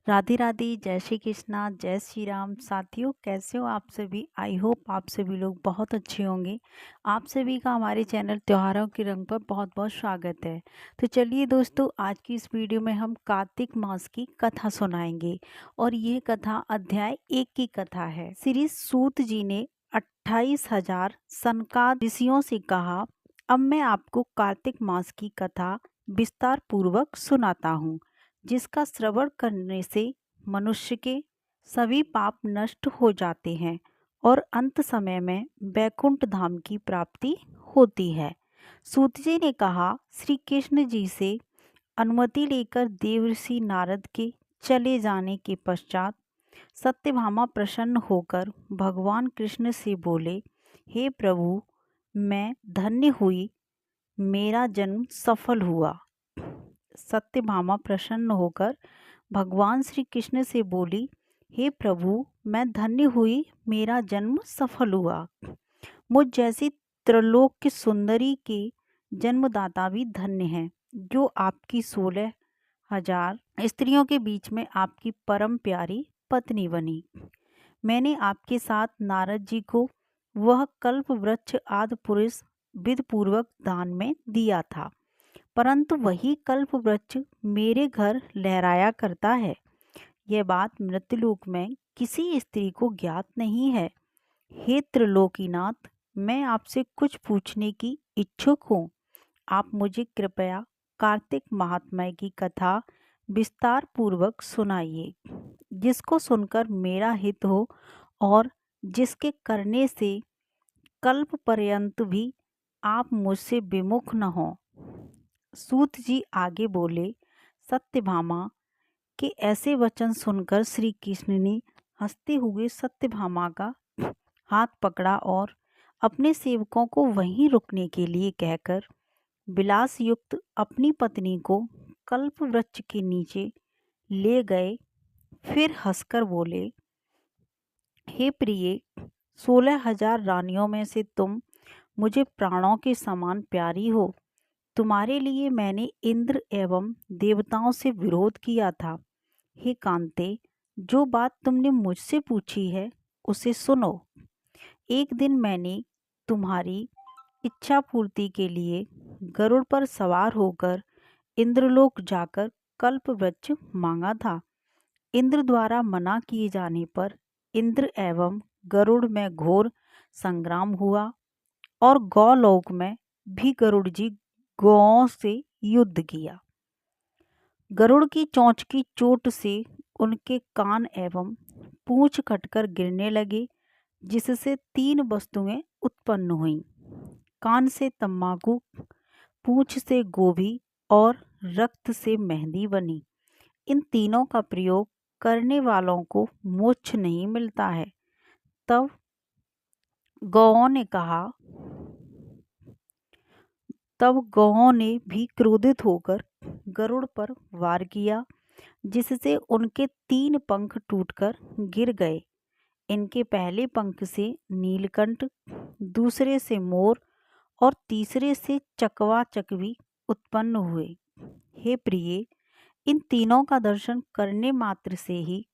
राधे राधे, जय श्री कृष्णा, जय श्री राम। साथियों, कैसे हो आप सभी? आई होप आप सभी लोग बहुत अच्छे होंगे। आप सभी का हमारे चैनल त्योहारों के रंग पर बहुत बहुत स्वागत है। तो चलिए दोस्तों, आज की इस वीडियो में हम कार्तिक मास की कथा सुनाएंगे और यह कथा अध्याय 1 की कथा है। श्री सूत जी ने 28,000 सनकादिक ऋषियों से कहा, अब मैं आपको कार्तिक मास की कथा विस्तार पूर्वक सुनाता हूँ, जिसका श्रवण करने से मनुष्य के सभी पाप नष्ट हो जाते हैं और अंत समय में वैकुंठ धाम की प्राप्ति होती है। सूत जी ने कहा, श्री कृष्ण जी से अनुमति लेकर देवर्षि नारद के चले जाने के पश्चात सत्यभामा प्रसन्न होकर भगवान कृष्ण से बोले, हे प्रभु, मैं धन्य हुई, मेरा जन्म सफल हुआ। सत्यभामा प्रसन्न होकर भगवान श्री कृष्ण से बोली, हे प्रभु, मैं धन्य हुई, मेरा जन्म सफल हुआ। मुझ जैसी त्रिलोक की सुंदरी के जन्मदाता भी धन्य हैं, जो आपकी 16,000 स्त्रियों के बीच में आपकी परम प्यारी पत्नी बनी। मैंने आपके साथ नारद जी को वह कल्प वृक्ष आदि पुरुष विधि पूर्वक दान में दिया था, परंतु वही कल्प वृक्ष मेरे घर लहराया करता है। यह बात मृत्युलोक में किसी स्त्री को ज्ञात नहीं है। हे त्रिलोकीनाथ, मैं आपसे कुछ पूछने की इच्छुक हूँ। आप मुझे कृपया कार्तिक महात्म्य की कथा विस्तार पूर्वक सुनाइए, जिसको सुनकर मेरा हित हो और जिसके करने से कल्प पर्यंत भी आप मुझसे विमुख न हो। सूत जी आगे बोले, सत्यभामा के ऐसे वचन सुनकर श्री कृष्ण ने हंसते हुए सत्यभामा का हाथ पकड़ा और अपने सेवकों को वहीं रुकने के लिए कहकर विलास युक्त अपनी पत्नी को कल्प वृक्ष के नीचे ले गए। फिर हंसकर बोले, हे प्रिय, 16,000 रानियों में से तुम मुझे प्राणों के समान प्यारी हो। तुम्हारे लिए मैंने इंद्र एवं देवताओं से विरोध किया था। हे कांते, जो बात तुमने मुझसे पूछी है उसे सुनो। एक दिन मैंने तुम्हारी इच्छा पूर्ति के लिए गरुड़ पर सवार होकर इंद्रलोक जाकर कल्प वृक्ष मांगा था। इंद्र द्वारा मना किए जाने पर इंद्र एवं गरुड़ में घोर संग्राम हुआ और गौलोक में भी गरुड़ जी गौओं से युद्ध किया। गरुड़ की चोंच की चोट से उनके कान एवं पूंछ कटकर गिरने लगे, जिससे 3 वस्तुएं उत्पन्न हुईं। कान से तम्बाकू, पूंछ से गोभी और रक्त से मेहंदी बनी। इन तीनों का प्रयोग करने वालों को मोक्ष नहीं मिलता है। तब गौओं ने कहा तब गौओं ने भी क्रोधित होकर गरुड़ पर वार किया, जिससे उनके 3 पंख टूटकर गिर गए। इनके पहले पंख से नीलकंठ, दूसरे से मोर और तीसरे से चकवा चकवी उत्पन्न हुए। हे प्रिय, इन तीनों का दर्शन करने मात्र से ही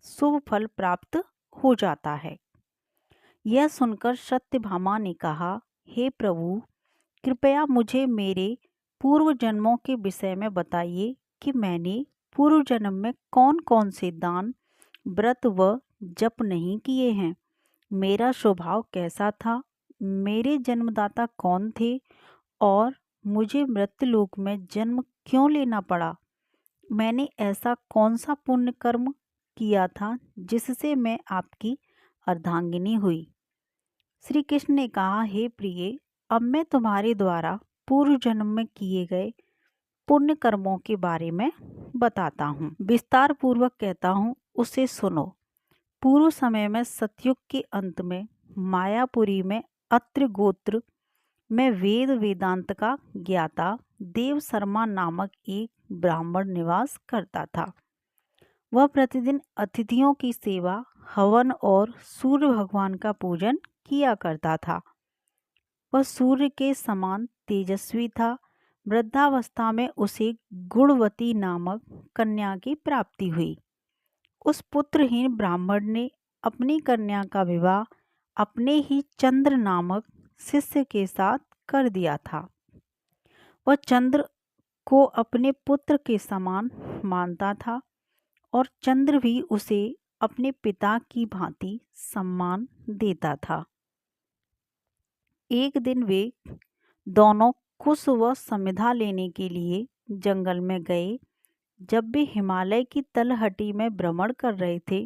शुभ फल प्राप्त हो जाता है। यह सुनकर सत्यभामा ने कहा, हे प्रभु, कृपया मुझे मेरे पूर्व जन्मों के विषय में बताइए कि मैंने पूर्व जन्म में कौन कौन से दान, व्रत व जप नहीं किए हैं। मेरा स्वभाव कैसा था, मेरे जन्मदाता कौन थे और मुझे मृत्युलोक में जन्म क्यों लेना पड़ा। मैंने ऐसा कौन सा पुण्य कर्म किया था जिससे मैं आपकी अर्धांगिनी हुई। श्री कृष्ण ने कहा, हे प्रिय, अब मैं तुम्हारे द्वारा पूर्व जन्म में किए गए पुण्य कर्मों के बारे में बताता हूँ। विस्तार पूर्वक कहता हूँ, उसे सुनो। पूर्व समय में सतयुग के अंत में मायापुरी में अत्रि गोत्र में वेद वेदांत का ज्ञाता देव शर्मा नामक एक ब्राह्मण निवास करता था। वह प्रतिदिन अतिथियों की सेवा, हवन और सूर्य भगवान का पूजन किया करता था। वह सूर्य के समान तेजस्वी था। वृद्धावस्था में उसे गुणवती नामक कन्या की प्राप्ति हुई। उस पुत्रहीन ब्राह्मण ने अपनी कन्या का विवाह अपने ही चंद्र नामक शिष्य के साथ कर दिया था। वह चंद्र को अपने पुत्र के समान मानता था और चंद्र भी उसे अपने पिता की भांति सम्मान देता था। एक दिन वे दोनों कुश व समिधा लेने के लिए जंगल में गए। जब वे हिमालय की तलहटी में भ्रमण कर रहे थे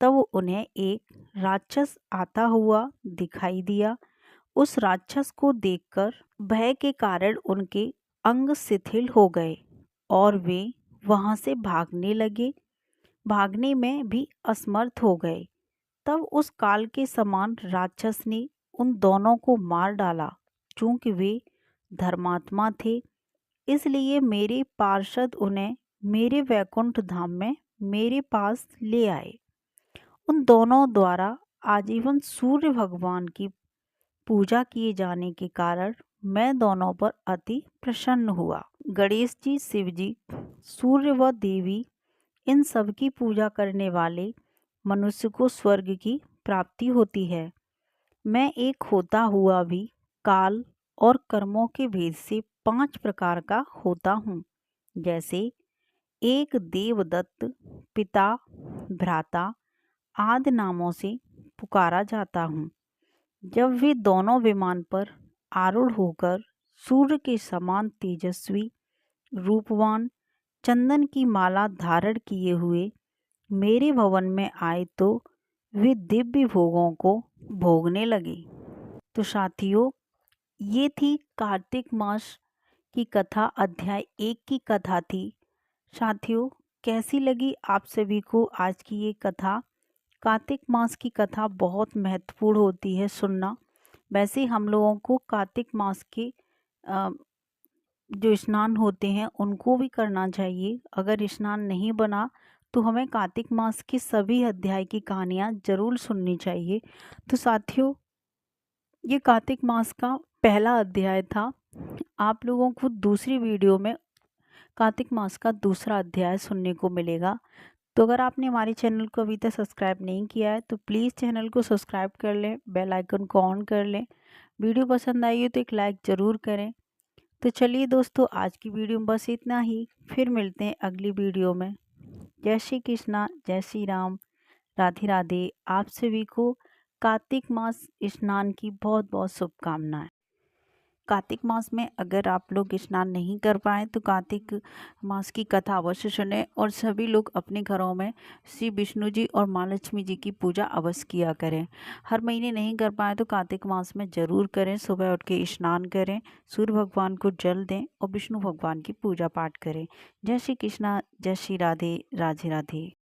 तब उन्हें एक राक्षस आता हुआ दिखाई दिया। उस राक्षस को देखकर भय के कारण उनके अंग शिथिल हो गए और वे वहां से भागने लगे। भागने में भी असमर्थ हो गए। तब उस काल के समान राक्षस ने उन दोनों को मार डाला। चूंकि वे धर्मात्मा थे इसलिए मेरे पार्षद उन्हें मेरे वैकुंठ धाम में मेरे पास ले आए। उन दोनों द्वारा आजीवन सूर्य भगवान की पूजा किए जाने के कारण मैं दोनों पर अति प्रसन्न हुआ। गणेश जी, शिव जी, सूर्य व देवी इन सब की पूजा करने वाले मनुष्य को स्वर्ग की प्राप्ति होती है। मैं एक होता हुआ भी काल और कर्मों के भेद से 5 प्रकार का होता हूँ। जैसे एक देवदत्त, पिता, भ्राता आदि नामों से पुकारा जाता हूँ। जब वे दोनों विमान पर आरूढ़ होकर सूर्य के समान तेजस्वी, रूपवान, चंदन की माला धारण किए हुए मेरे भवन में आए तो वे दिव्य भोगों को भोगने लगे। तो साथियों, ये थी कार्तिक मास की कथा, अध्याय 1 की कथा थी। साथियों, कैसी लगी आप सभी को आज की ये कथा? कार्तिक मास की कथा बहुत महत्वपूर्ण होती है सुनना। वैसे हम लोगों को कार्तिक मास के जो स्नान होते हैं उनको भी करना चाहिए। अगर स्नान नहीं बना तो हमें कार्तिक मास के सभी अध्याय की कहानियाँ जरूर सुननी चाहिए। तो साथियों, ये कार्तिक मास का पहला अध्याय था। आप लोगों को दूसरी वीडियो में कार्तिक मास का दूसरा अध्याय सुनने को मिलेगा। तो अगर आपने हमारे चैनल को अभी तक सब्सक्राइब नहीं किया है तो प्लीज़ चैनल को सब्सक्राइब कर लें, बेल आइकन को ऑन कर लें। वीडियो पसंद आई हो तो एक लाइक ज़रूर करें। तो चलिए दोस्तों, आज की वीडियो में बस इतना ही। फिर मिलते हैं अगली वीडियो में। जय श्री कृष्णा, जय श्री राम, राधे राधे। आप सभी को कार्तिक मास स्नान की बहुत बहुत शुभकामनाएं। कार्तिक मास में अगर आप लोग स्नान नहीं कर पाए तो कार्तिक मास की कथा अवश्य सुने और सभी लोग अपने घरों में श्री विष्णु जी और माँ लक्ष्मी जी की पूजा अवश्य किया करें। हर महीने नहीं कर पाए तो कार्तिक मास में ज़रूर करें। सुबह उठ के स्नान करें, सूर्य भगवान को जल दें और विष्णु भगवान की पूजा पाठ करें। जय श्री कृष्णा, जय श्री राधे, राधे राधे।